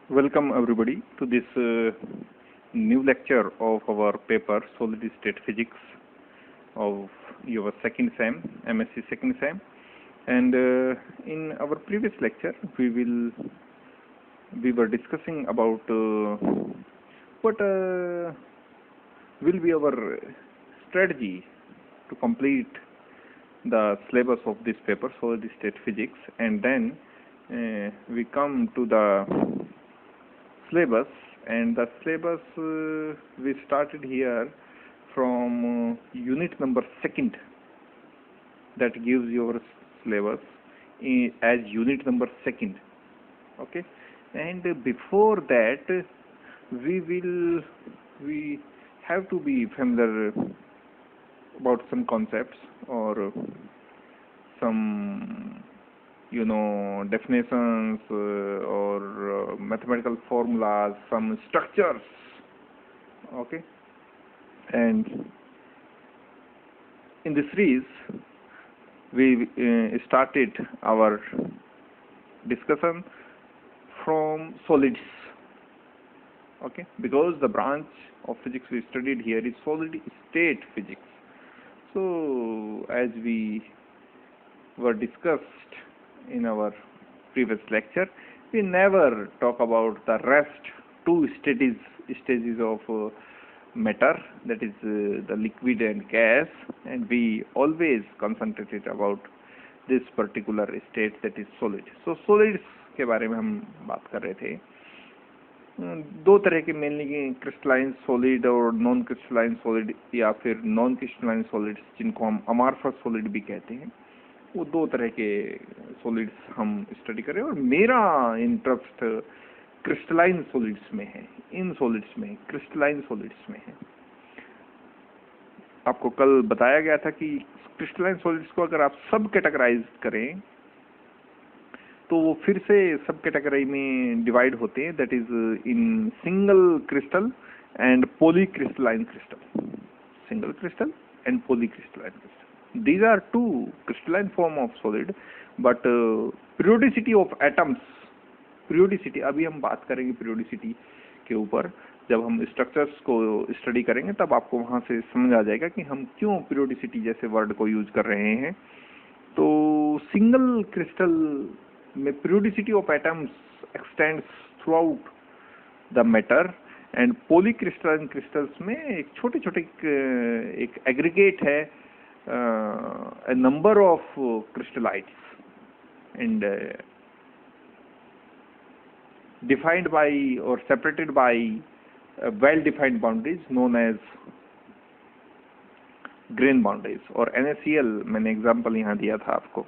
Welcome everybody to this new lecture of our paper Solid State Physics of your second SEM, MSc second SEM. And in our previous lecture we were discussing about what will be our strategy to complete the syllabus of this paper, Solid State Physics, and then we come to the syllabus, and the syllabus we started here from unit number second, that gives your syllabus as unit number second. Okay, and before that we have to be familiar about some concepts or some definitions or mathematical formulas, some structures. Okay, and in this series we started our discussion from solids. Okay, because the branch of physics we studied here is solid state physics. So as we were discussed in our previous lecture, we never talk about the rest two stages of matter, that is the liquid and gas, and we always concentrated about this particular state, that is solid. So solids के बारे में हम बात कर रहे थे. दो तरह के मेनली क्रिस्टलाइन सॉलिड और नॉन क्रिस्टलाइन सॉलिड, या फिर नॉन क्रिस्टलाइन सॉलिड्स जिनको हम अमार्फस सॉलिड भी कहते हैं, वो दो तरह के सॉलिड्स हम स्टडी करें. और मेरा इंटरेस्ट क्रिस्टलाइन सॉलिड्स में है, इन सॉलिड्स में, क्रिस्टलाइन सॉलिड्स में है. आपको कल बताया गया था कि क्रिस्टलाइन सॉलिड्स को अगर आप सब कैटेगराइज करें तो वो फिर से सब कैटेगरी में डिवाइड होते हैं, that is in single crystal and poly crystalline crystal. Single crystal and poly crystalline crystal, these are two crystalline form of solid, but periodicity of atoms, periodicity, अभी हम बात करेंगे periodicity के ऊपर. जब हम स्ट्रक्चर्स को स्टडी करेंगे तब आपको वहाँ से समझ आ जाएगा कि हम क्यों periodicity जैसे वर्ड को यूज कर रहे हैं. तो सिंगल क्रिस्टल में periodicity of atoms extends throughout the matter, and polycrystalline crystals में एक छोटे छोटे एक एग्रीगेट है, a number of crystallites, and defined by or separated by well-defined boundaries known as grain boundaries और NaCl. मैंने एग्जांपल यहाँ दिया था आपको.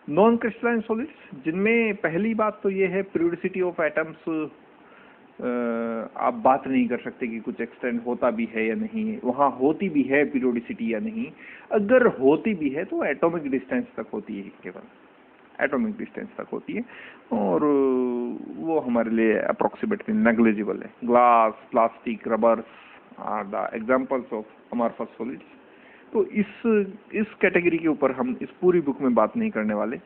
नॉन क्रिस्टलाइन सॉलिड्स, जिनमें पहली बात तो ये है पीरियोडिसिटी ऑफ एटम्स आप बात नहीं कर सकते कि कुछ एक्सटेंड होता भी है या नहीं, वहाँ होती भी है पीरियोडिसिटी या नहीं. अगर होती भी है तो एटॉमिक डिस्टेंस तक होती है, केवल एटॉमिक डिस्टेंस तक होती है, और वो हमारे लिए अप्रोक्सीमेटली नेग्लिजिबल है. Glass, plastic, rubbers are the examples of amorphous solids. तो इस कैटेगरी के ऊपर हम इस पूरी बुक में बात नहीं करने वाले,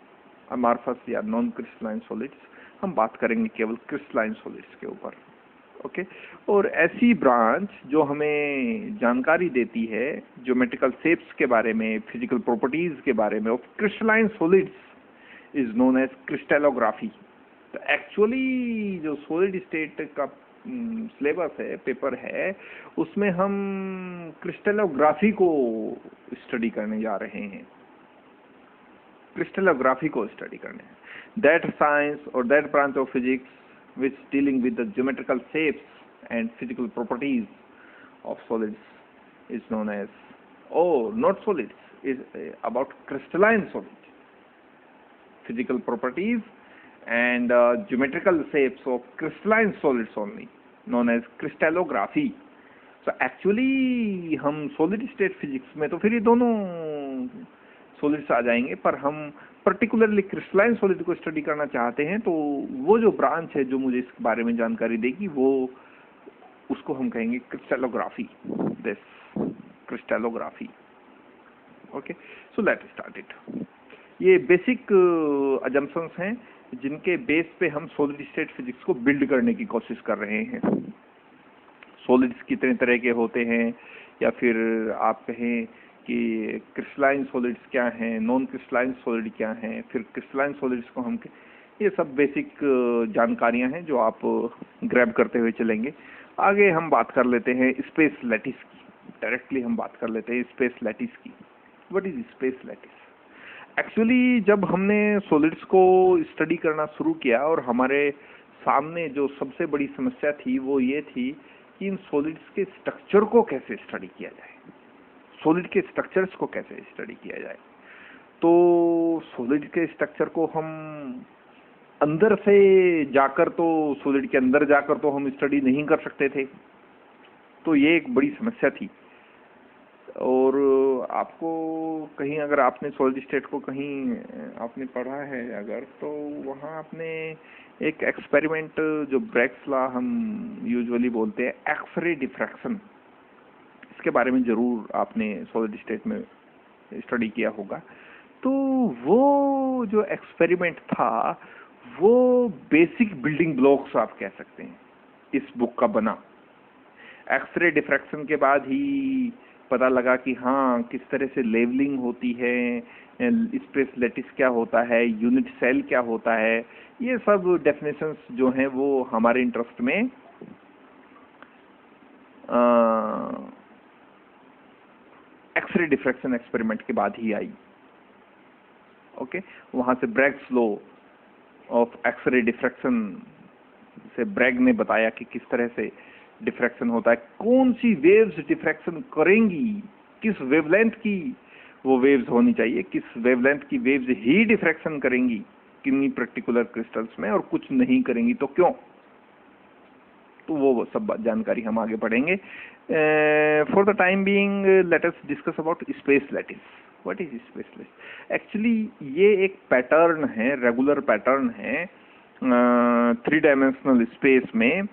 अमॉर्फस या नॉन क्रिस्टलाइन सॉलिड्स. हम बात करेंगे केवल क्रिस्टलाइन सॉलिड्स के ऊपर. ओके, और ऐसी ब्रांच जो हमें जानकारी देती है ज्योमेट्रिकल शेप्स के बारे में, फिजिकल प्रॉपर्टीज के बारे में of crystalline solids is known as crystallography. तो एक्चुअली जो सॉलिड स्टेट का सिलेबस है, पेपर है, उसमें हम क्रिस्टलोग्राफी को स्टडी करने जा रहे हैं. क्रिस्टलोग्राफी को स्टडी करने, that science or that branch of physics which dealing with the geometrical shapes and physical properties of solids is known as, not solids, is about crystalline solids, physical properties and geometrical shapes of crystalline solids only, known as crystallography. So actually हम solid state physics में तो फिर ये दोनों solids आ जाएंगे, पर हम particularly crystalline solid को स्टडी करना चाहते हैं. तो वो जो ब्रांच है जो मुझे इसके बारे में जानकारी देगी, वो उसको हम कहेंगे crystallography. This crystallography. Okay, so let's start it. ये बेसिक अजम्पशंस हैं जिनके बेस पे हम सॉलिड स्टेट फिजिक्स को बिल्ड करने की कोशिश कर रहे हैं। सॉलिड्स कितने तरह के होते हैं, या फिर आप कहें कि क्रिस्टलाइन सॉलिड्स क्या हैं, नॉन क्रिस्टलाइन सॉलिड क्या हैं, फिर क्रिस्टलाइन सॉलिड्स को हम, ये सब बेसिक जानकारियां हैं जो आप ग्रैब करते हुए चलेंगे। आगे हम बात कर लेते हैं स्पेस लैटिस की। डायरेक्टली हम बात कर लेते हैं स्पेस लैटिस की। What is space lattice? Actually जब हमने सॉलिड्स को स्टडी करना शुरू किया और हमारे सामने जो सबसे बड़ी समस्या थी वो ये थी कि इन सॉलिड्स के स्ट्रक्चर को कैसे स्टडी किया जाए, सॉलिड के स्ट्रक्चर्स को कैसे स्टडी किया जाए। तो सॉलिड के स्ट्रक्चर को हम अंदर से जाकर, तो सॉलिड के अंदर जाकर तो हम स्टडी नहीं कर सकते थे, तो ये एक बड़ी समस्या थी। और आपको कहीं, अगर आपने सॉलिड स्टेट को कहीं आपने पढ़ा है अगर, तो वहाँ आपने एक एक्सपेरिमेंट जो ब्रैग्स लॉ हम यूजुअली बोलते हैं, एक्सरे डिफ्रैक्शन, इसके बारे में जरूर आपने सॉलिड स्टेट में स्टडी किया होगा। तो वो जो एक्सपेरिमेंट था वो बेसिक बिल्डिंग ब्लॉक्स आप कह सकते हैं इस बुक का बना। एक्सरे डिफ्रैक्शन के बाद ही पता लगा कि हाँ, किस तरह से लेवलिंग होती है, स्पेस लैटिस क्या होता है, यूनिट सेल क्या होता है, ये सब डेफिनेशंस जो हैं वो हमारे इंटरेस्ट में एक्सरे डिफ्रैक्शन एक्सपेरिमेंट के बाद ही आई। ओके, वहां से Bragg's law of X ray diffraction से ब्रैग ने बताया कि किस तरह से डिफ्रैक्शन होता है, कौन सी वेव्स डिफ्रैक्शन करेंगी, किस वेवलेंथ की वो वेव्स होनी चाहिए, किस वेवलेंथ की वेव्स ही डिफ्रैक्शन करेंगी किन्हीं पर्टिकुलर क्रिस्टल्स में और कुछ नहीं करेंगी तो क्यों। तो वो सब जानकारी हम आगे पढ़ेंगे। For the time being let us discuss about space lattice. What is space lattice? Actually ये एक पैटर्न है, रेगुलर पैटर्न है 3 डायमेंशनल स्पेस में,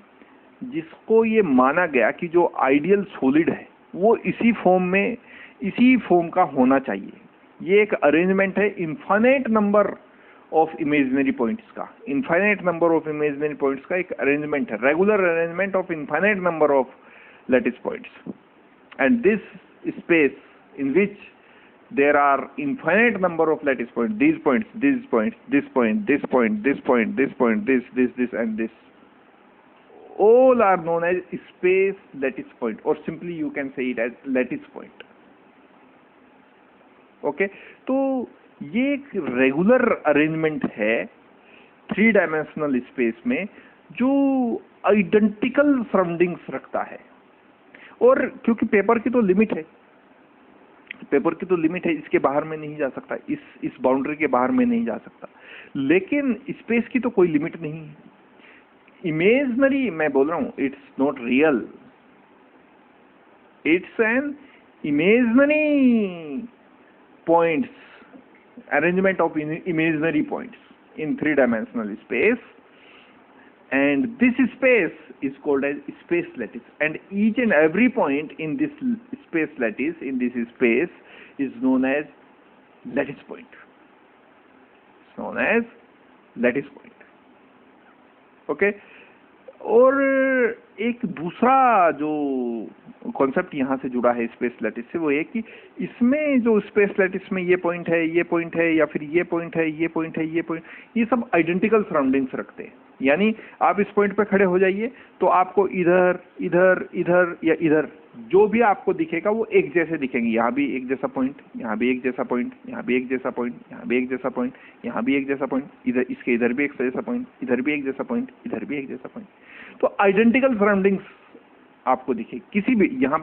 जिसको ये माना गया कि जो आइडियल सॉलिड है वो इसी फॉर्म का होना चाहिए। ये एक अरेंजमेंट है infinite number of imaginary points का, infinite number of imaginary points का एक अरेंजमेंट है, regular arrangement of infinite number of lattice points, and this space in which there are infinite number of lattice points, these points, this point, this point, this point, this point, this point, this and this, all are known as space lattice point, or simply you can say it as lattice point. Okay, तो ये एक regular arrangement है 3 dimensional space में जो identical surroundings रखता है। और क्योंकि पेपर की तो लिमिट है, इसके बाहर में नहीं जा सकता, इस बाउंड्री के बाहर में नहीं जा सकता, लेकिन स्पेस की तो कोई लिमिट नहीं है। इमेजनरी मैं बोल रहा हूं, it's not real, it's an imaginary points, arrangement of imaginary points in 3 dimensional space, and this space is called as space lattice, and each and every point in this space lattice, in this space, is known as lattice point. It's known as lattice point. Okay, और एक दूसरा जो concept यहाँ से जुड़ा है space lattice से, वो ये कि इसमें जो स्पेस लैटिस में ये पॉइंट है, ये पॉइंट है, या फिर ये पॉइंट है, ये पॉइंट है, ये पॉइंट, ये सब आइडेंटिकल सराउंडिंग्स रखते हैं। यानी आप इस पॉइंट पे खड़े हो जाइए तो आपको इधर इधर इधर या इधर जो भी आपको दिखेगा वो एक जैसे दिखेंगे। यहाँ भी एक जैसा पॉइंट, यहाँ भी एक जैसा पॉइंट, यहाँ भी एक जैसा पॉइंट, यहाँ भी एक जैसा पॉइंट, यहाँ भी एक जैसा पॉइंट, इधर इसके इधर भी एक जैसा पॉइंट, इधर भी एक जैसा पॉइंट, इधर भी एक जैसा पॉइंट। तो आइडेंटिकल सराउंडिंग्स आपको दिखे। किसी भी यहाँ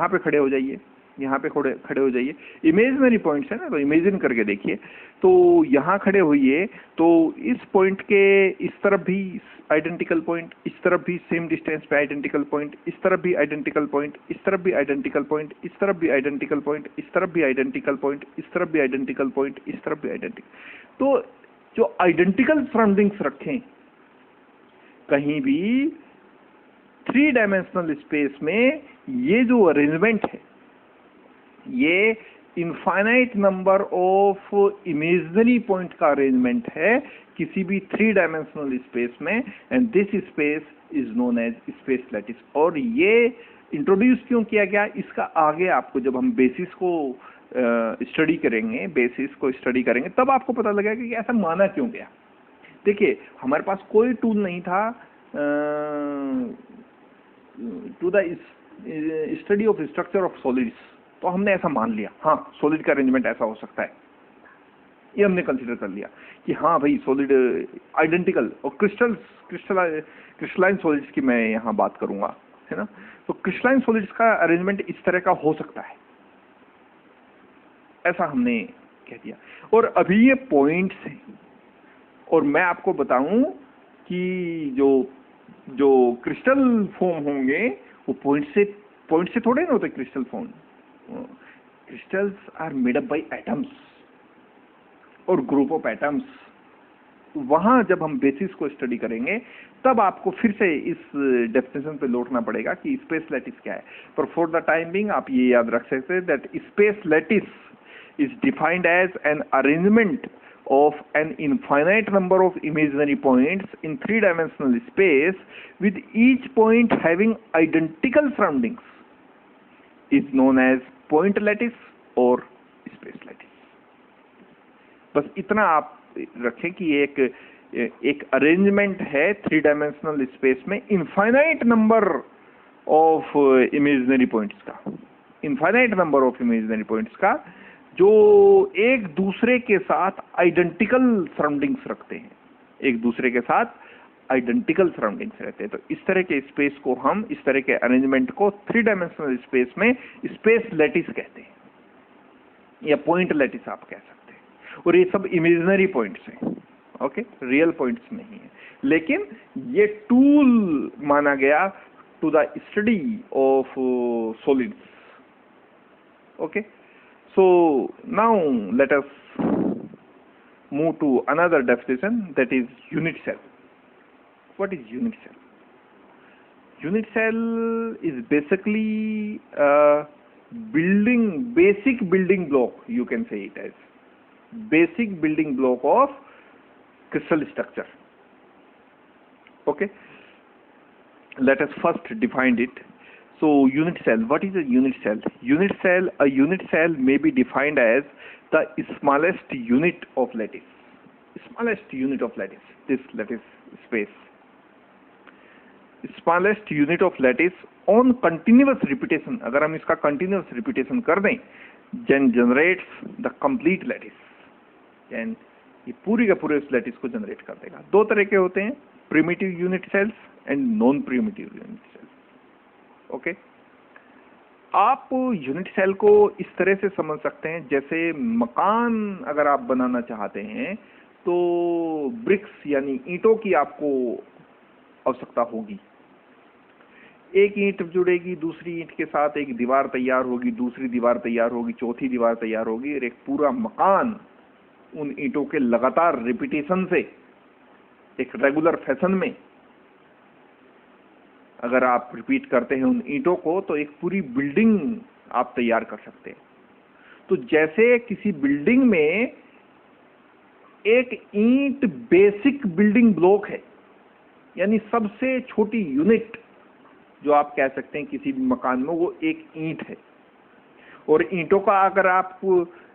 पे खड़े हो जाइए, यहाँ पे खड़े हो जाइए, इमेजिनरी पॉइंट्स है ना, तो इमेजिन करके देखिए। तो यहाँ खड़े होइए तो इस पॉइंट के इस तरफ भी आइडेंटिकल पॉइंट, इस तरफ भी सेम डिस्टेंस पे आइडेंटिकल पॉइंट, इस तरफ भी आइडेंटिकल पॉइंट, इस तरफ भी आइडेंटिकल पॉइंट, इस तरफ भी आइडेंटिकल पॉइंट, इस तरफ भी आइडेंटिकल पॉइंट, इस तरफ भी आइडेंटिकल पॉइंट, इस तरफ भी आइडेंटिकल। तो जो आइडेंटिकल सराउंडिंग्स रखें कहीं भी 3 डायमेंशनल स्पेस में, ये जो अरेंजमेंट है ये infinite number of imaginary point का अरेंजमेंट है किसी भी 3 डायमेंशनल स्पेस में, and this space is known as space lattice. और ये इंट्रोड्यूस क्यों किया गया, इसका आगे आपको जब हम बेसिस को स्टडी करेंगे, बेसिस को स्टडी करेंगे, तब आपको पता लगेगा कि ऐसा माना क्यों गया। देखिए, हमारे पास कोई टूल नहीं था to the study of structure of solids, तो हमने ऐसा मान लिया हाँ सॉलिड का अरेंजमेंट ऐसा हो सकता है, ये हमने कंसीडर कर लिया कि हाँ भाई सॉलिड आइडेंटिकल। और क्रिस्टलाइन सॉलिड्स की मैं यहाँ बात करूंगा, है ना। तो क्रिस्टलाइन सॉलिड्स का अरेंजमेंट इस तरह का हो सकता है, ऐसा हमने कह दिया। और अभी ये पॉइंट्स हैं, और मैं आपको बताऊं कि जो क्रिस्टल फॉर्म होंगे वो पॉइंट से थोड़े ना होते crystal form. Crystals are made up by atoms और ग्रुप ऑफ एटम्स। वहां जब हम बेसिस को स्टडी करेंगे तब आपको फिर से इस डेफिनेशन पे लौटना पड़ेगा कि स्पेस लैटिस क्या है। पर फॉर द टाइम बिंग आप ये याद रख सकते हैं that space lattice is defined as an arrangement of an infinite number of imaginary points in 3-dimensional space with each point having identical surroundings is known as point lattice or space lattice। बस इतना आप रखें कि एक arrangement है 3-dimensional space में infinite number of imaginary points का, infinite number of imaginary points का, जो एक दूसरे के साथ आइडेंटिकल सराउंडिंग्स रखते हैं, एक दूसरे के साथ आइडेंटिकल सराउंडिंग्स रहते हैं। तो इस तरह के स्पेस को हम, इस तरह के अरेंजमेंट को 3-dimensional स्पेस में स्पेस लैटिस कहते हैं, या पॉइंट लैटिस आप कह सकते हैं। और ये सब इमेजिनरी पॉइंट्स हैं, ओके, रियल पॉइंट्स नहीं है, लेकिन ये टूल माना गया to the study of solids, okay. So now let us move to another definition, that is unit cell. What is unit cell? Unit cell is basically a basic building block, you can say it as basic building block of crystal structure. Okay, let us first define it. So unit cell, what is a unit cell? A unit cell may be defined as the smallest unit of lattice, this lattice space, smallest unit of lattice on continuous repetition। अगर हम इसका continuous repetition कर दें, then generates the complete lattice, and ये पूरी का पूरे उस lattice को generate कर देगा। दो तरह के होते हैं, primitive unit cells and non-primitive unit cells। Okay, आप यूनिट सेल को इस तरह से समझ सकते हैं जैसे मकान अगर आप बनाना चाहते हैं तो ब्रिक्स यानी ईंटों की आपको आवश्यकता होगी। एक ईंट जुड़ेगी दूसरी ईंट के साथ, एक दीवार तैयार होगी, दूसरी दीवार तैयार होगी, चौथी दीवार तैयार होगी, और एक पूरा मकान उन ईंटों के लगातार रिपीटेशन से, एक रेगुलर फैशन में अगर आप रिपीट करते हैं उन ईंटों को, तो एक पूरी बिल्डिंग आप तैयार कर सकते हैं। तो जैसे किसी बिल्डिंग में एक ईंट बेसिक बिल्डिंग ब्लॉक है, यानी सबसे छोटी यूनिट जो आप कह सकते हैं किसी भी मकान में, वो एक ईंट है। और ईंटों का अगर आप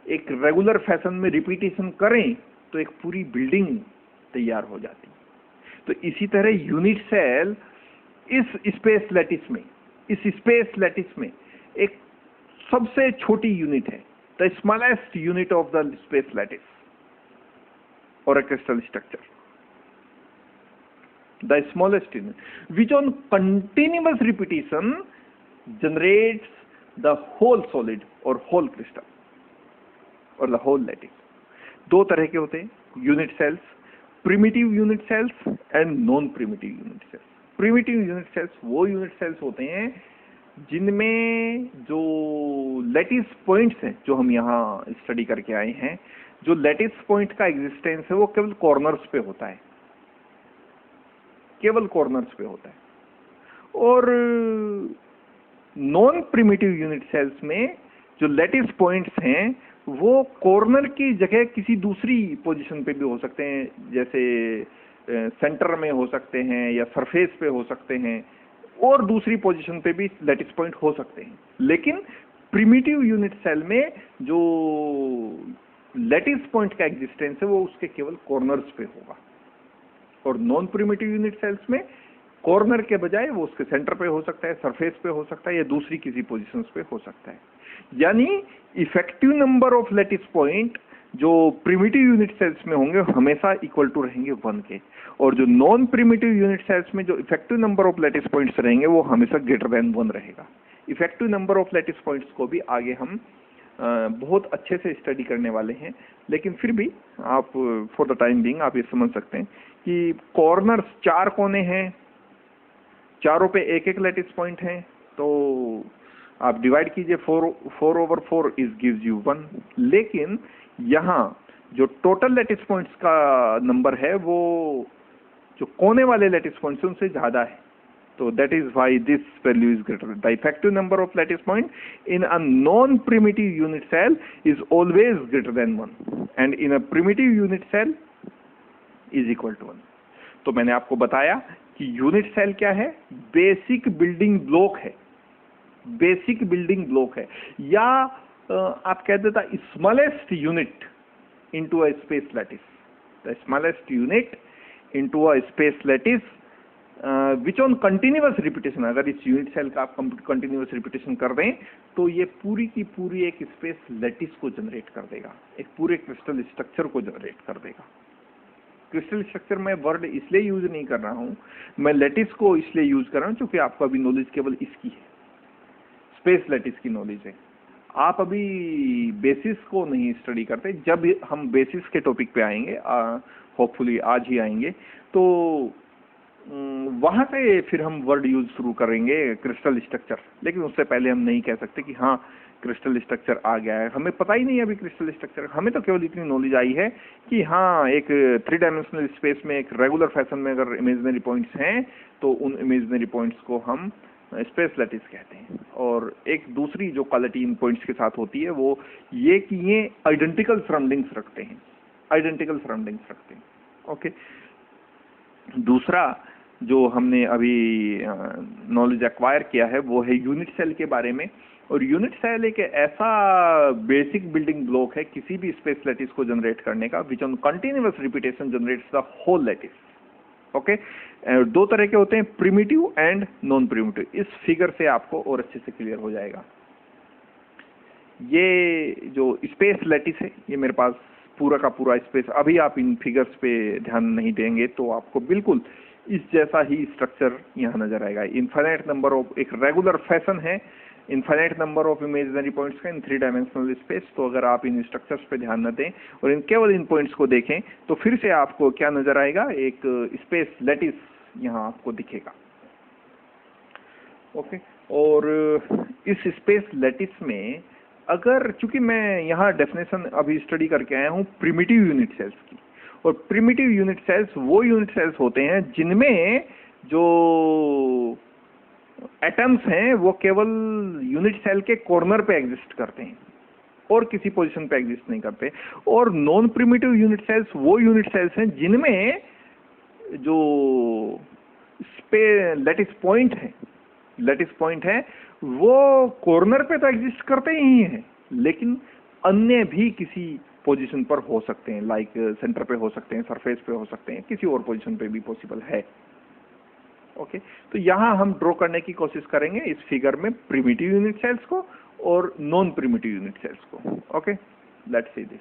एक रेगुलर फैशन में रिपीटेशन करें तो एक पूरी बिल्डिंग तैयार हो जाती। तो इसी तरह यूनिट सेल इस स्पेस लैटिस में एक सबसे छोटी यूनिट है, the smallest unit of the space lattice और a crystal structure, the smallest unit which on continuous repetition generates the whole solid और होल क्रिस्टल और द होल लैटिस। दो तरह के होते हैं unit cells, primitive unit cells and non primitive unit cells. Primitive unit cells वो unit cells होते हैं जिनमें जो लैटिस पॉइंट्स हैं, जो हम यहाँ स्टडी करके आए हैं, जो लैटिस पॉइंट का एग्जिस्टेंस है वो केवल कॉर्नर्स पे होता है, केवल कॉर्नर्स पे होता है। और नॉन प्रिमिटिव यूनिट सेल्स में जो लैटिस पॉइंट्स हैं वो कॉर्नर की जगह किसी दूसरी पोजीशन पे भी हो सकते हैं, जैसे सेंटर में हो सकते हैं या सरफेस पे हो सकते हैं, और दूसरी पोजीशन पे भी लैटिस पॉइंट हो सकते हैं। लेकिन प्रिमिटिव यूनिट सेल में जो लैटिस पॉइंट का एग्जिस्टेंस है वो उसके केवल कॉर्नर्स पे होगा, और नॉन प्रिमिटिव यूनिट सेल्स में कॉर्नर के बजाय वो उसके सेंटर पे हो सकता है, सरफेस पे हो सकता है, या दूसरी किसी पोजीशन पे हो सकता है। यानी effective number of lattice point जो प्रिमिटिव यूनिट सेल्स में होंगे हमेशा इक्वल टू रहेंगे 1 के, और जो नॉन प्रिमिटिव यूनिट सेल्स में जो effective number of lattice points रहेंगे वो हमेशा ग्रेटर देन 1 रहेगा। Effective number of lattice points को भी आगे हम बहुत अच्छे से स्टडी करने वाले हैं, लेकिन फिर भी आप फॉर द टाइम बीइंग आप ये समझ सकते हैं कि कॉर्नर्स 4 कोने हैं, चारों पे एक एक लैटिस पॉइंट है, तो आप डिवाइड कीजिए 4/4 इज गिव्स यू 1। लेकिन यहाँ जो टोटल लैटिस पॉइंट्स का नंबर है वो जो कोने वाले लैटिस पॉइंट्स हैं उनसे ज्यादा है, तो that is why this value is greater. The effective number of lattice point in a non-primitive unit cell is always greater than 1, and in a primitive unit cell is equal to 1. तो मैंने आपको बताया कि unit cell क्या है, basic building block है, basic building block है, या आप कह देता smallest unit into a space lattice, the smallest unit into a space lattice which on continuous repetition. अगर इस यूनिट सेल का आप कंटिन्यूअस रिपीटेशन कर दें तो ये पूरी की पूरी एक स्पेस लैटिस को जनरेट कर देगा, एक पूरे क्रिस्टल स्ट्रक्चर को जनरेट कर देगा। क्रिस्टल स्ट्रक्चर मैं वर्ड इसलिए यूज नहीं कर रहा हूं, मैं लैटिस को इसलिए यूज कर रहा हूं क्योंकि आपको अभी नॉलेज केवल इसकी है, स्पेस लैटिस की नॉलेज है। आप अभी बेसिस को नहीं स्टडी करते, जब हम बेसिस के टॉपिक पे आएंगे, होपफुली आज ही आएंगे, तो वहां से फिर हम वर्ड यूज शुरू करेंगे क्रिस्टल स्ट्रक्चर। लेकिन उससे पहले हम नहीं कह सकते कि हाँ क्रिस्टल स्ट्रक्चर आ गया है, हमें पता ही नहीं है अभी क्रिस्टल स्ट्रक्चर। हमें तो केवल इतनी नॉलेज आई है कि हाँ एक 3 डायमेंशनल स्पेस में एक रेगुलर फैशन में अगर इमेजिनरी पॉइंट्स हैं तो उन इमेजिनरी पॉइंट्स को हम स्पेस लैटिस कहते हैं। और एक दूसरी जो क्वालिटी इन पॉइंट्स के साथ होती है वो ये कि ये आइडेंटिकल सराउंडिंग्स रखते हैं, आइडेंटिकल सराउंडिंग्स रखते हैं। ओके, दूसरा जो हमने अभी नॉलेज एक्वायर किया है वो है यूनिट सेल के बारे में। और यूनिट सेल एक ऐसा बेसिक बिल्डिंग ब्लॉक है किसी भी स्पेस लैटिस को जनरेट करने का, which on continuous repetition generates the whole lattice. Okay, 2 तरह के होते हैं, प्रिमिटिव एंड नॉन प्रिमिटिव। इस फिगर से आपको और अच्छे से क्लियर हो जाएगा। ये जो स्पेस लैटिस है ये मेरे पास पूरा का पूरा स्पेस, अभी आप इन फिगर्स पे ध्यान नहीं देंगे तो आपको बिल्कुल इस जैसा ही स्ट्रक्चर यहाँ नजर आएगा। इनफाइनाइट नंबर ऑफ, एक रेगुलर फैशन है, infinite number of imaginary points का इन 3 डायमेंशनल स्पेस। तो अगर आप इन स्ट्रक्चर्स पे ध्यान न दें और इन केवल इन पॉइंट्स को देखें तो फिर से आपको क्या नजर आएगा, एक स्पेस लैटिस यहाँ आपको दिखेगा। ओके, और इस स्पेस लैटिस में अगर, चूंकि मैं यहाँ डेफिनेशन अभी स्टडी करके आया हूँ प्रिमिटिव यूनिट सेल्स की, और प्रिमिटिव यूनिट सेल्स वो यूनिट सेल्स होते हैं जिनमें जो एटम्स हैं वो केवल यूनिट सेल के कॉर्नर पे एग्जिस्ट करते हैं और किसी पोजीशन पे एग्जिस्ट नहीं करते। और नॉन प्रिमिटिव यूनिट सेल्स वो यूनिट सेल्स हैं जिनमें जो लैटिस पॉइंट है वो कॉर्नर पे तो एग्जिस्ट करते ही हैं, लेकिन अन्य भी किसी पोजीशन पर हो सकते हैं, लाइक सेंटर पे हो सकते हैं, सरफेस पे हो सकते हैं, किसी और पोजीशन पे भी पॉसिबल है। ओके, तो यहाँ हम ड्रॉ करने की कोशिश करेंगे इस फिगर में प्रिमिटिव यूनिट सेल्स को और नॉन प्रिमिटिव यूनिट सेल्स को। Okay, let's see this.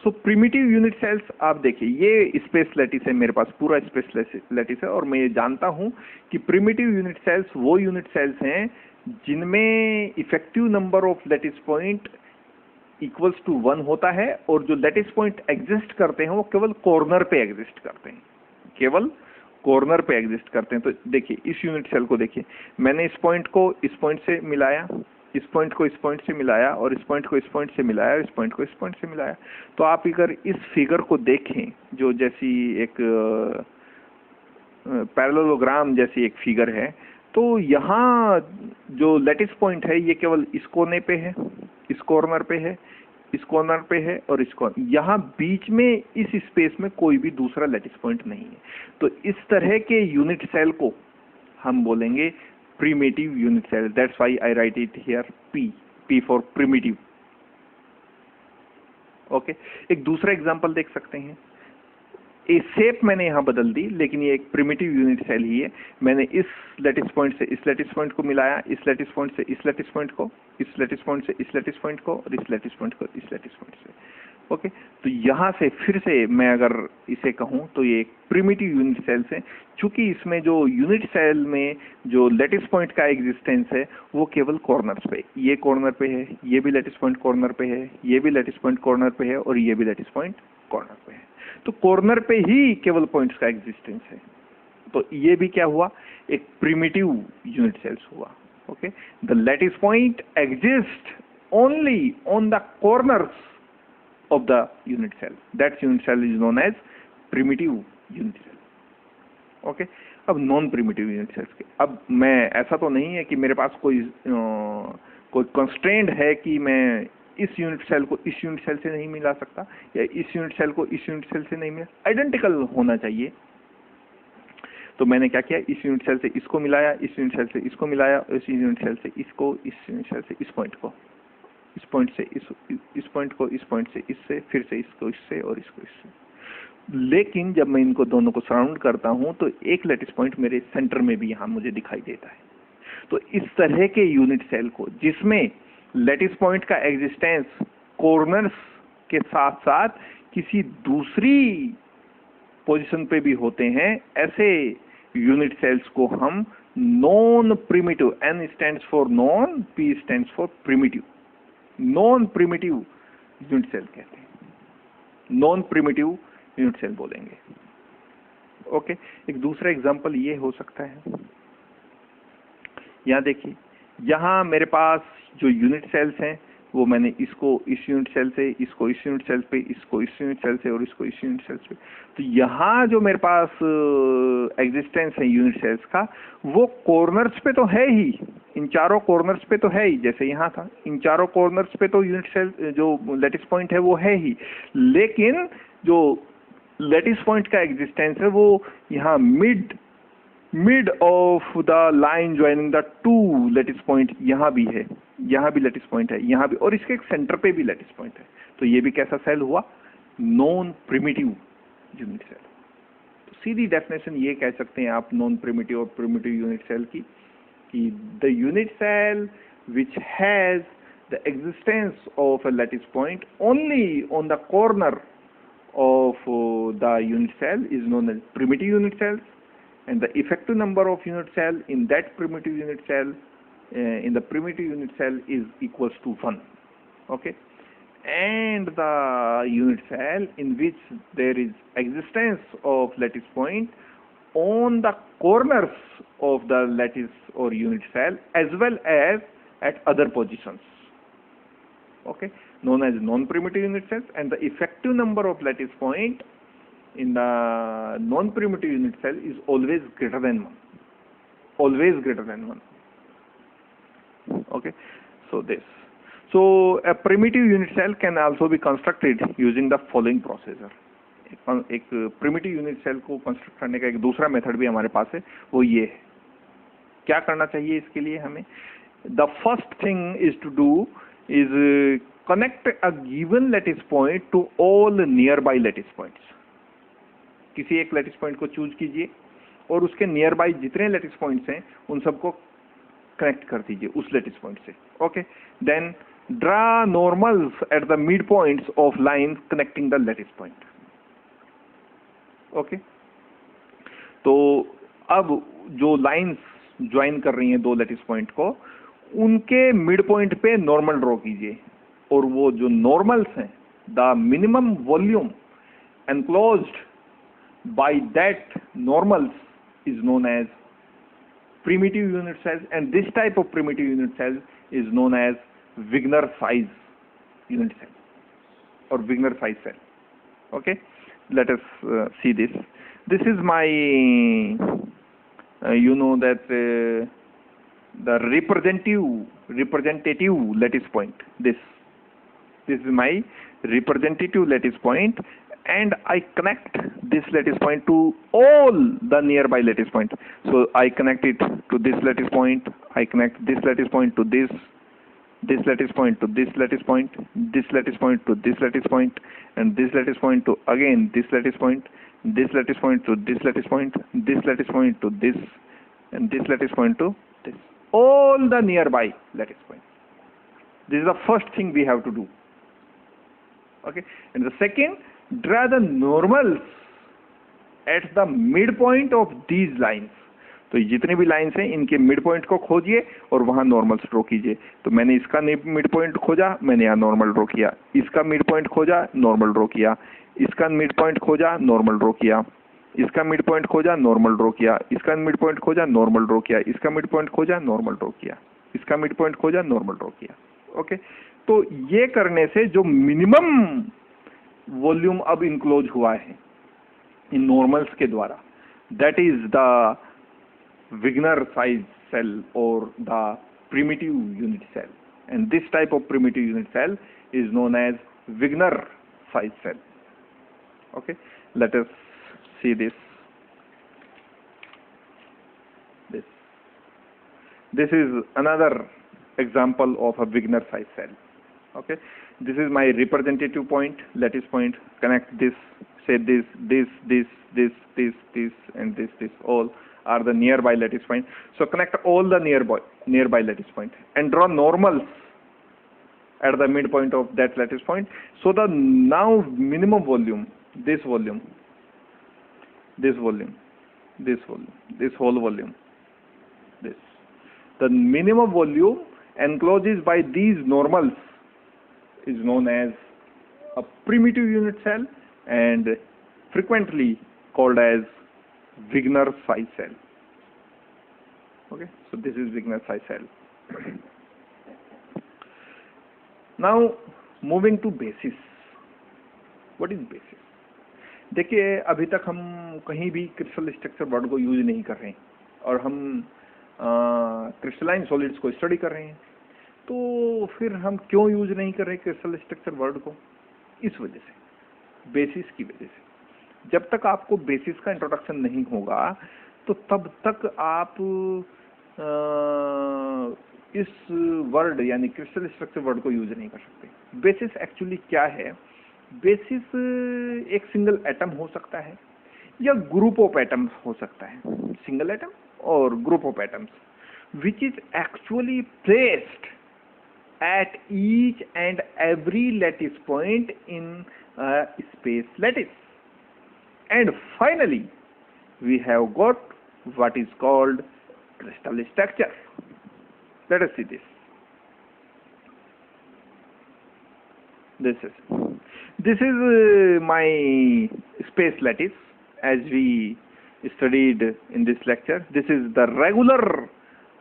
So primitive unit cells, आप देखिए ये स्पेस लैटिस है, मेरे पास पूरा स्पेस लैटिस है, और मैं ये जानता हूं कि प्रिमिटिव यूनिट सेल्स वो यूनिट सेल्स हैं जिनमें effective number of lattice point equals to 1 होता है, और जो लैटिस पॉइंट एग्जिस्ट करते हैं वो केवल कॉर्नर पे एग्जिस्ट करते हैं, केवल कॉर्नर पे एग्जिस्ट करते हैं। तो देखिए इस यूनिट सेल को देखिए, मैंने इस पॉइंट को इस पॉइंट से मिलाया, इस पॉइंट को इस पॉइंट से मिलाया, और इस पॉइंट को इस पॉइंट से मिलाया, इस पॉइंट को इस पॉइंट से मिलाया। तो आप अगर इस फिगर को देखें, जो जैसी एक पैरेललोग्राम जैसी एक फिगर है, तो यहाँ जो लैटिस पॉइंट है ये केवल इस कोने पे है, इस कॉर्नर पे है, इस कॉर्नर पे है और इस कॉर्नर, यहाँ बीच में इस स्पेस में कोई भी दूसरा लैटिस पॉइंट नहीं है। तो इस तरह के यूनिट सेल को हम बोलेंगे primitive unit cell. That's why I write it here P for primitive. Okay, एक दूसरा एग्जांपल देख सकते हैं। ये शेप मैंने यहाँ बदल दी, लेकिन ये एक प्रिमिटिव यूनिट सेल ही है। मैंने इस लैटिस पॉइंट से इस लैटिस पॉइंट को मिलाया, इस लैटिस पॉइंट से इस लैटिस पॉइंट को, इस लैटिस पॉइंट से इस लैटिस पॉइंट को, और इस लैटिस पॉइंट को इस लैटिस पॉइंट से। ओके, तो यहाँ से फिर से मैं अगर इसे कहूँ तो ये एक प्रिमिटिव यूनिट सेल्स है। चूंकि इसमें जो यूनिट सेल में जो लैटिस पॉइंट का एग्जिस्टेंस है वो केवल कॉर्नर्स पे, ये कॉर्नर पे है, ये भी लैटिस पॉइंट कॉर्नर पे है, ये भी लैटिस पॉइंट कॉर्नर पे है, और ये भी लैटिस पॉइंट कॉर्नर पे है। तो कॉर्नर पे ही केवल पॉइंट्स का एग्जिस्टेंस है। तो ये भी क्या हुआ, एक प्रिमिटिव यूनिट सेल्स हुआ। Okay, the lattice point exist only on the corners of the unit cell. That unit cell is known as primitive unit cell. Okay? अब नॉन प्रिमिटिव यूनिट सेल्स के, अब मैं, ऐसा तो नहीं है कि मेरे पास कोई कंस्ट्रेंट है कि मैं इस यूनिट सेल को इस यूनिट सेल से नहीं मिला सकता, या इस यूनिट सेल को इस यूनिट सेल से नहीं मिला, आइडेंटिकल होना चाहिए। तो मैंने क्या किया, इस यूनिट सेल से इसको मिलाया, इस यूनिट सेल से इसको मिलाया, इस यूनिट सेल से इसको, इस यूनिट सेल से इस पॉइंट को, इस पॉइंट से इस पॉइंट को, इस पॉइंट से इससे, फिर से इसको इससे और इसको इससे। लेकिन जब मैं इनको दोनों को सराउंड करता हूं तो एक लैटिस पॉइंट मेरे सेंटर में भी यहां मुझे दिखाई देता है। तो इस तरह के यूनिट सेल को, जिसमें लैटिस पॉइंट का एग्जिस्टेंस कॉर्नर्स के साथ साथ किसी दूसरी पोजीशन पे भी होते हैं, ऐसे यूनिट सेल्स को हम non primitive, N stands for non, P stands for primitive, non primitive unit cell कहते हैं, नॉन प्रिमिटिव यूनिट सेल बोलेंगे। ओके, एक दूसरा एग्जांपल ये हो सकता है, यहाँ देखिए, यहाँ मेरे पास जो यूनिट सेल्स हैं वो मैंने इसको इस यूनिट सेल से, इसको इस यूनिट सेल पे, इसको इस यूनिट सेल से और इसको इस यूनिट सेल पे। तो यहाँ जो मेरे पास एग्जिस्टेंस है यूनिट सेल्स का, वो कॉर्नर्स पे तो है ही, इन चारों कॉर्नर्स पे तो है ही, जैसे यहाँ था, इन चारों कॉर्नर्स पे तो यूनिट सेल जो लैटिस पॉइंट है वो है ही। लेकिन जो लैटिस पॉइंट का एग्जिस्टेंस है वो यहाँ mid of the line joining the two lattice point, यहाँ भी है, यहाँ भी लैटिस पॉइंट है, यहाँ भी, और इसके सेंटर पे भी लैटिस पॉइंट है। तो ये भी कैसा सेल हुआ, नॉन प्रिमिटिव यूनिट सेल। तो सीधी डेफिनेशन ये कह सकते हैं आप नॉन प्रिमिटिव और प्रिमिटिव यूनिट सेल की, कि the unit cell which has the existence of a lattice point only on the corner of the unit cell is known as primitive unit cells, and the effective number of unit cell in that primitive unit cell in the primitive unit cell is equals to 1. Okay, and the unit cell in which there is existence of lattice point on the corners of the lattice or unit cell as well as at other positions. Okay, known as non-primitive unit cells, and the effective number of lattice point in the non-primitive unit cell is always greater than 1. Always greater than 1. Okay, so this. So a primitive unit cell can also be constructed using the following procedure. एक primitive unit cell को construct करने का एक दूसरा method भी हमारे पास है, वो ये है। क्या करना चाहिए इसके लिए हमें? The first thing is to do is connect a given lattice point to all nearby lattice points. किसी एक lattice point को चूज कीजिए और उसके nearby जितने lattice points हैं उन सबको कनेक्ट कर दीजिए उस lattice point से. Okay, then draw normals at the midpoints of lines connecting the lattice point. Okay, तो अब जो लाइंस ज्वाइन कर रही हैं दो lattice point को, उनके मिड पॉइंट पे नॉर्मल ड्रॉ कीजिए, और वो जो नॉर्मल्स हैं, the minimum volume enclosed by that normals is known as primitive unit cells, and this type of primitive unit cell is known as Wigner size unit cell or Wigner size cell. Okay, let us see this. This is my you know that the representative lattice point. This is my representative lattice point, and I connect this lattice point to all the nearby lattice point. So I connect it to this lattice point, I connect this lattice point to this lattice point to this lattice point, this lattice point to this lattice point, and this lattice point to again this lattice point, this lattice point to this lattice point, this lattice point to this, and this lattice point to this. All the nearby lattice points. This is the first thing we have to do. Okay, and the second, draw the normals at the midpoint of these lines. तो जितने भी lines हैं इनके mid point को खोजिए और वहां normals draw कीजिए. तो मैंने इसका मिड पॉइंट खोजा, मैंने यहाँ नॉर्मल ड्रॉ किया. इसका मिड पॉइंट खोजा, नॉर्मल ड्रॉ किया. इसका मिड पॉइंट खोजा, नॉर्मल ड्रॉ किया. इसका मिड पॉइंट खोजा, नॉर्मल ड्रॉ किया. इसका मिड पॉइंट खोजा, नॉर्मल ड्रॉ किया. इसका मिड पॉइंट खोजा, नॉर्मल ड्रॉ किया. इसका मिड पॉइंट खोजा, नॉर्मल ड्रॉ किया. ओके, तो ये करने से जो मिनिमम वॉल्यूम अब इनक्लोज हुआ है इन नॉर्मल्स के द्वारा, that is the Wigner size cell or the primitive unit cell, and this type of primitive unit cell is known as Wigner size cell. Okay, let us see this. This is another example of a Wigner size cell. Okay, this is my representative point, lattice point. Connect this, say this, and this. All are the nearby lattice point. So connect all the nearby lattice point and draw normals at the midpoint of that lattice point. So the now minimum volume, this volume, this volume, this volume, this whole volume, this, the minimum volume enclosed by these normals is known as a primitive unit cell and frequently called as Wigner size cell. Okay, so this is Wigner size cell. Now moving to basis. What is basis? देखिए अभी तक हम कहीं भी crystal structure word को use नहीं कर रहे हैं और हम क्रिस्टलाइन सॉलिड्स को स्टडी कर रहे हैं. तो फिर हम क्यों यूज नहीं कर रहे क्रिस्टल स्ट्रक्चर वर्ड को? इस वजह से, बेसिस की वजह से. जब तक आपको बेसिस का इंट्रोडक्शन नहीं होगा तो तब तक आप इस वर्ड यानी क्रिस्टल स्ट्रक्चर वर्ड को यूज नहीं कर सकते. बेसिस एक्चुअली क्या है? बेसिस एक सिंगल एटम हो सकता है या ग्रुप ऑफ एटम्स हो सकता है. सिंगल एटम और group of atoms which is actually placed at each and every lattice point in a space lattice. And finally, we have got what is called crystal structure. Let us see this. This is my space lattice as we studied in this lecture. This is the regular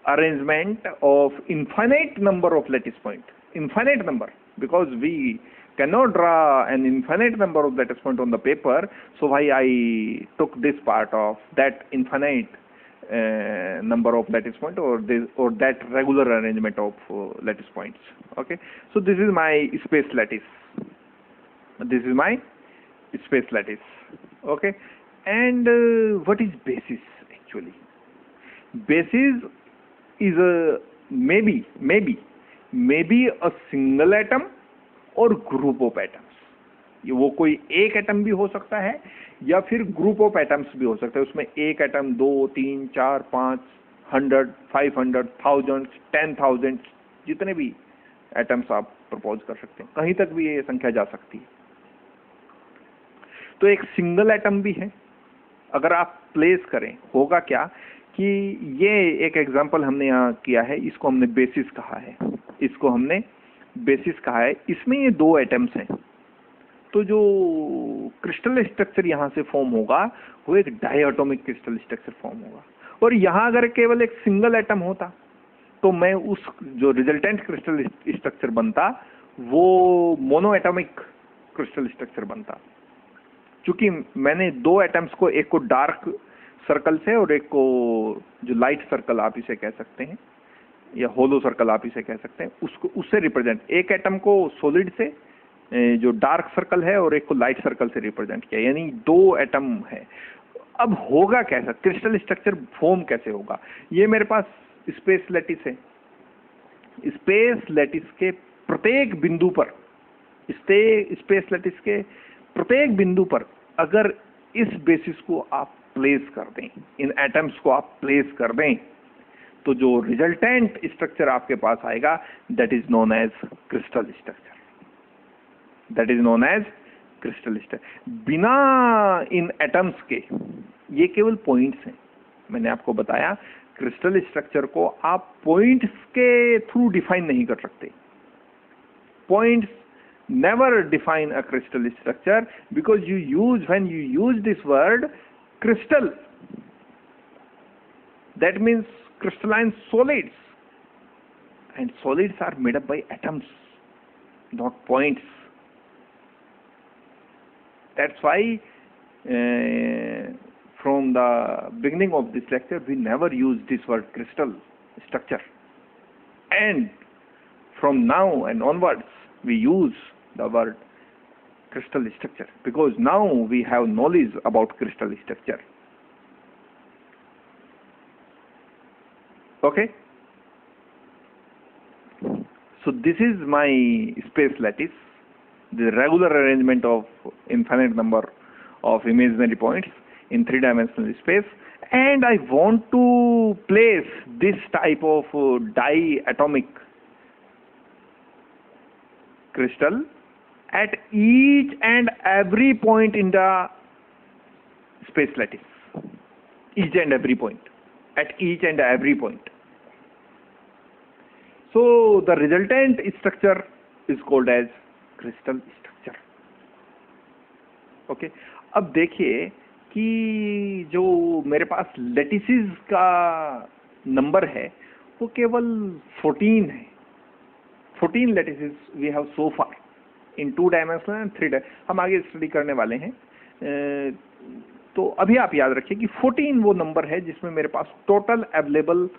arrangement of infinite number of lattice point. Infinite number, because we cannot draw an infinite number of lattice point on the paper. So why I took this part of that infinite number of lattice point or that regular arrangement of lattice points. Okay, so this is my space lattice. This is my space lattice. Okay, and what is basis actually? Basis is a maybe a single atom और group of atoms. वो कोई एक atom भी हो सकता है या फिर ग्रुप ऑफ एटम्स भी हो सकता है. उसमें एक एटम 2, 3, 4, 5, 100, 500, 1000, 10,000 जितने भी एटम्स आप प्रपोज कर सकते हैं, कहीं तक भी ये संख्या जा सकती है. तो एक सिंगल एटम भी है. अगर आप प्लेस करें होगा क्या कि ये एक एग्जांपल हमने यहाँ किया है, इसको हमने बेसिस कहा है. इसको हमने बेसिस कहा है. इसमें ये दो एटम्स हैं. तो जो क्रिस्टल स्ट्रक्चर यहाँ से फॉर्म होगा वो एक डायटोमिक क्रिस्टल स्ट्रक्चर फॉर्म होगा. और यहाँ अगर केवल एक सिंगल एटम होता तो मैं उस जो रिजल्टेंट क्रिस्टल स्ट्रक्चर बनता वो मोनो एटॉमिक क्रिस्टल स्ट्रक्चर बनता. चूंकि मैंने दो एटम्स को, एक को डार्क सर्कल से और एक को जो लाइट सर्कल आप इसे कह सकते हैं, या होलो सर्कल आप इसे कह सकते हैं, उसको उससे रिप्रेजेंट, एक एटम को सॉलिड से जो डार्क सर्कल है और एक को लाइट सर्कल से रिप्रेजेंट किया, यानी दो एटम है। अब होगा कैसा, क्रिस्टल स्ट्रक्चर फॉर्म कैसे होगा? ये मेरे पास स्पेस लैटिस है, स्पेस लैटिस के प्रत्येक बिंदु पर, स्पेस लैटिस के प्रत्येक बिंदु पर अगर इस बेसिस को आप प्लेस कर दें, इन एटम्स को आप प्लेस कर दें, तो जो रिजल्टेंट स्ट्रक्चर आपके पास आएगा that is known as crystal structure, that is known as crystal structure. बिना इन एटम्स के, ये केवल पॉइंट्स हैं, मैंने आपको बताया क्रिस्टल स्ट्रक्चर को आप पॉइंट्स के थ्रू डिफाइन नहीं कर सकते। Points never define a crystal structure because when you use this word crystal, that means crystalline solids, and solids are made up by atoms, not points. That's why from the beginning of this lecture we never use this word crystal structure, and from now and onwards we use the word crystal structure because now we have knowledge about crystal structure. Okay, so this is my space lattice, the regular arrangement of infinite number of imaginary points in three-dimensional space, and I want to place this type of diatomic crystal at each and every point in the space lattice, each and every point, at each and every point. So the resultant structure is called as crystal structure. Okay, अब देखिए कि जो मेरे पास lattices का number है वो केवल 14 है। 14 lattices we have so far in 2 dimensional and 3 dimensional. हम आगे स्टडी करने वाले हैं, तो अभी आप याद रखिए कि 14 वो नंबर है जिसमें मेरे पास टोटल अवेलेबल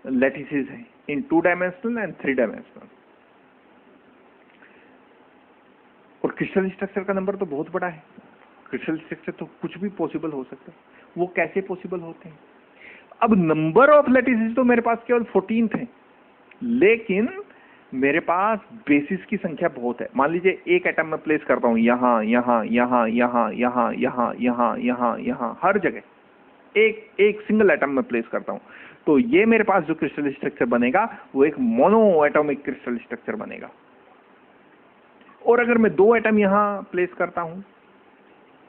लैटिसेस हैं इन 2 डायमेंशनल एंड 3 डायमेंशनल। और क्रिस्टल स्ट्रक्चर का नंबर तो बहुत बड़ा है। क्रिस्टल स्ट्रक्चर तो कुछ भी पॉसिबल हो सकता है। वो कैसे पॉसिबल होते हैं? अब नंबर ऑफ लैटिसेस तो मेरे पास केवल 14 थे, लेकिन मेरे पास बेसिस की संख्या बहुत है। मान लीजिए एक एटम में प्लेस करता हूँ यहाँ यहाँ यहाँ यहाँ यहाँ यहाँ यहाँ यहाँ यहाँ, हर जगह एक सिंगल एटम में प्लेस करता हूँ, तो ये मेरे पास जो क्रिस्टल स्ट्रक्चर बनेगा वो एक मोनो एटॉमिक क्रिस्टल स्ट्रक्चर बनेगा। और अगर मैं 2 एटम यहाँ प्लेस करता हूँ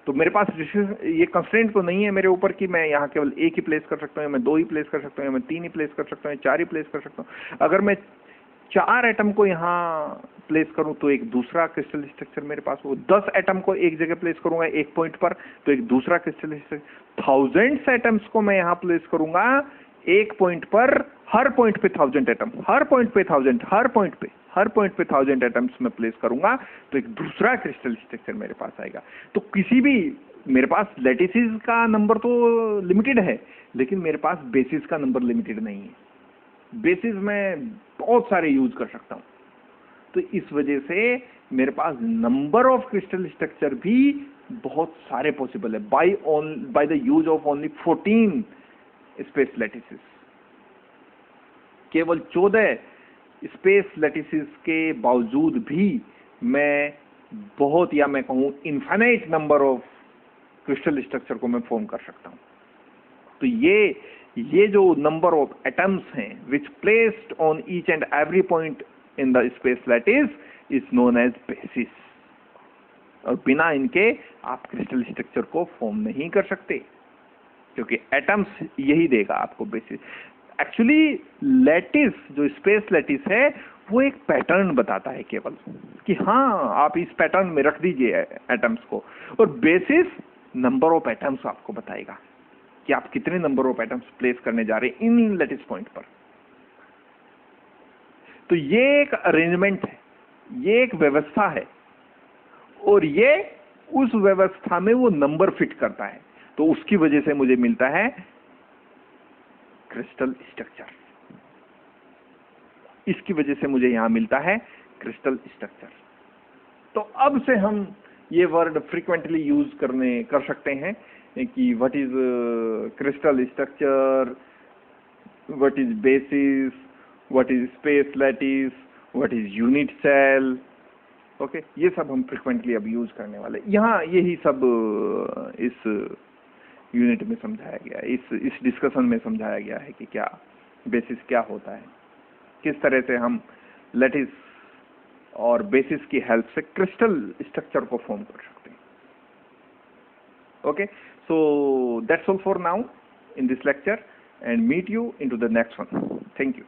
तो मेरे पास ये कंस्ट्रेंट तो नहीं है मेरे ऊपर कि मैं यहाँ केवल एक ही प्लेस कर सकता हूँ, मैं 2 ही प्लेस कर सकता हूँ, मैं 3 ही प्लेस कर सकता हूँ, 4 ही प्लेस कर सकता हूँ। अगर मैं 4 एटम को यहाँ प्लेस करूँ तो एक दूसरा क्रिस्टल स्ट्रक्चर मेरे पास हो। 10 एटम को एक जगह प्लेस करूंगा एक पॉइंट पर तो एक दूसरा क्रिस्टल स्ट्रक्चर। 1000 एटम्स को मैं यहाँ प्लेस करूंगा एक पॉइंट पर, हर पॉइंट पे 1000 एटम, हर पॉइंट पे 1000, हर पॉइंट पे 1000 एटम्स में प्लेस करूंगा तो एक दूसरा क्रिस्टल स्ट्रक्चर मेरे पास आएगा। तो किसी भी, मेरे पास लैटिसेस का नंबर तो लिमिटेड है, लेकिन मेरे पास बेसिस का नंबर लिमिटेड नहीं है। बेसिस में बहुत सारे यूज कर सकता हूँ, तो इस वजह से मेरे पास नंबर ऑफ क्रिस्टल स्ट्रक्चर भी बहुत सारे पॉसिबल है by the use of only 14 space lattices. केवल 14 स्पेस लैटिसेस के बावजूद भी मैं बहुत, या मैं कहूँ infinite number of crystal structure को मैं फॉर्म कर सकता हूँ। तो ये जो नंबर ऑफ एटम्स हैं which placed on each and every point in the space lattice is known as basis. और बिना इनके आप क्रिस्टल स्ट्रक्चर को फॉर्म नहीं कर सकते, क्योंकि एटम्स यही देगा आपको बेसिस। एक्चुअली लैटिस, जो स्पेस लैटिस है, वो एक पैटर्न बताता है केवल कि हाँ आप इस पैटर्न में रख दीजिए एटम्स को, और बेसिस नंबर ऑफ एटम्स आपको बताएगा कि आप कितने नंबर ऑफ एटम्स प्लेस करने जा रहे हैं इन लैटिस पॉइंट पर। तो ये एक अरेंजमेंट है, ये एक व्यवस्था है, और ये उस व्यवस्था में वो नंबर फिट करता है, तो उसकी वजह से मुझे मिलता है क्रिस्टल स्ट्रक्चर। इसकी वजह से मुझे यहाँ मिलता है क्रिस्टल स्ट्रक्चर। तो अब से हम ये वर्ड फ्रीक्वेंटली यूज कर सकते हैं कि what is crystal structure, what is basis, what is space lattice, what is unit cell. Okay, ये सब हम फ्रीक्वेंटली अब यूज करने वाले। यहाँ यही सब इस यूनिट में समझाया गया है, इस डिस्कशन में समझाया गया है कि क्या बेसिस क्या होता है, किस तरह से हम लैटिस और बेसिस की हेल्प से क्रिस्टल स्ट्रक्चर को फॉर्म कर सकते हैं। Okay, so that's all for now in this lecture, and meet you into the next one. Thank you.